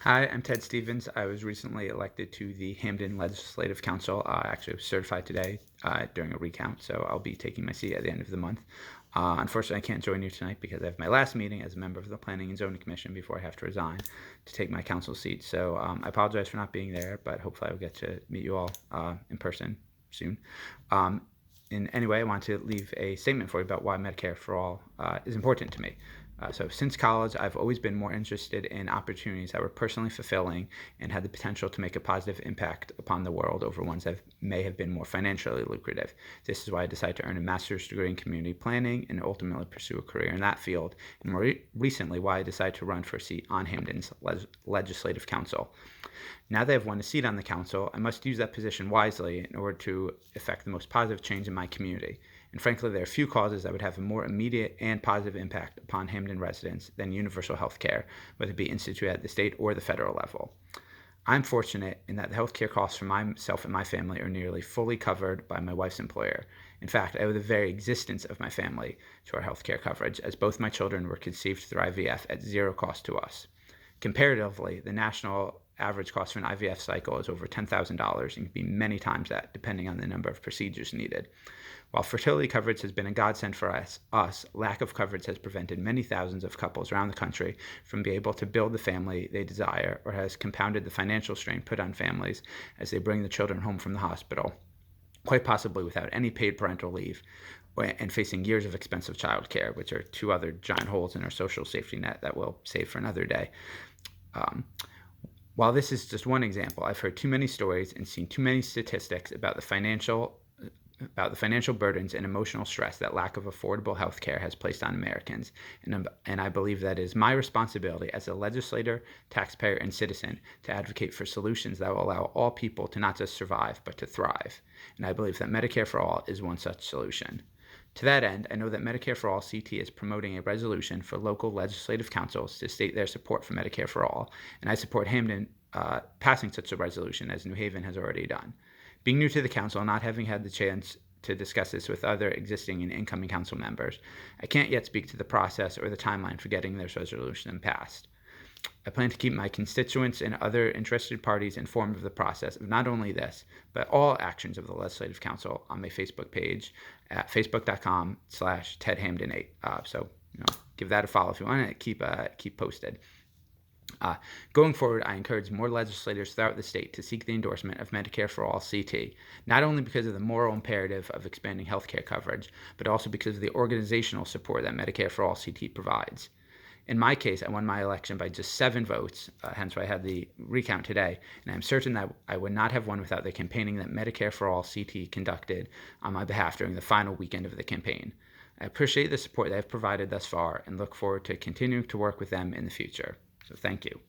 Hi, I'm Ted Stevens. I was recently elected to the Hamden Legislative Council. Actually, I was certified today during a recount, so I'll be taking my seat at the end of the month. Unfortunately, I can't join you tonight because I have my last meeting as a member of the Planning and Zoning Commission before I have to resign to take my council seat. So I apologize for not being there, but hopefully I will get to meet you all in person soon. In any way, I want to leave a statement for you about why Medicare for All is important to me. So since college, I've always been more interested in opportunities that were personally fulfilling and had the potential to make a positive impact upon the world over ones that may have been more financially lucrative. This is why I decided to earn a master's degree in community planning and ultimately pursue a career in that field, and more recently, why I decided to run for a seat on Hamden's Legislative Council. Now that I've won a seat on the council, I must use that position wisely in order to effect the most positive change in my community. And frankly, there are few causes that would have a more immediate and positive impact upon Hamden residents than universal health care, whether it be instituted at the state or the federal level. I'm fortunate in that the health care costs for myself and my family are nearly fully covered by my wife's employer. In fact, I owe the very existence of my family to our health care coverage, as both my children were conceived through IVF at zero cost to us. Comparatively, the national average cost for an IVF cycle is over $10,000 and can be many times that, depending on the number of procedures needed. While fertility coverage has been a godsend for us, lack of coverage has prevented many thousands of couples around the country from being able to build the family they desire, or has compounded the financial strain put on families as they bring the children home from the hospital, quite possibly without any paid parental leave, and facing years of expensive childcare, which are two other giant holes in our social safety net that we'll save for another day. While this is just one example, I've heard too many stories and seen too many statistics about the financial burdens and emotional stress that lack of affordable health care has placed on Americans. And I believe that it is my responsibility as a legislator, taxpayer, and citizen to advocate for solutions that will allow all people to not just survive, but to thrive. And I believe that Medicare for All is one such solution. To that end, I know that Medicare for All CT is promoting a resolution for local legislative councils to state their support for Medicare for All, and I support Hamden passing such a resolution, as New Haven has already done. Being new to the council and not having had the chance to discuss this with other existing and incoming council members, I can't yet speak to the process or the timeline for getting this resolution passed. I plan to keep my constituents and other interested parties informed of the process of not only this, but all actions of the Legislative Council on my Facebook page at facebook.com/TedHamden8. So, give that a follow if you want to keep posted. Going forward, I encourage more legislators throughout the state to seek the endorsement of Medicare for All CT, not only because of the moral imperative of expanding healthcare coverage, but also because of the organizational support that Medicare for All CT provides. In my case, I won my election by just 7 votes, hence why I had the recount today, and I'm certain that I would not have won without the campaigning that Medicare for All CT conducted on my behalf during the final weekend of the campaign. I appreciate the support they have provided thus far and look forward to continuing to work with them in the future. So thank you.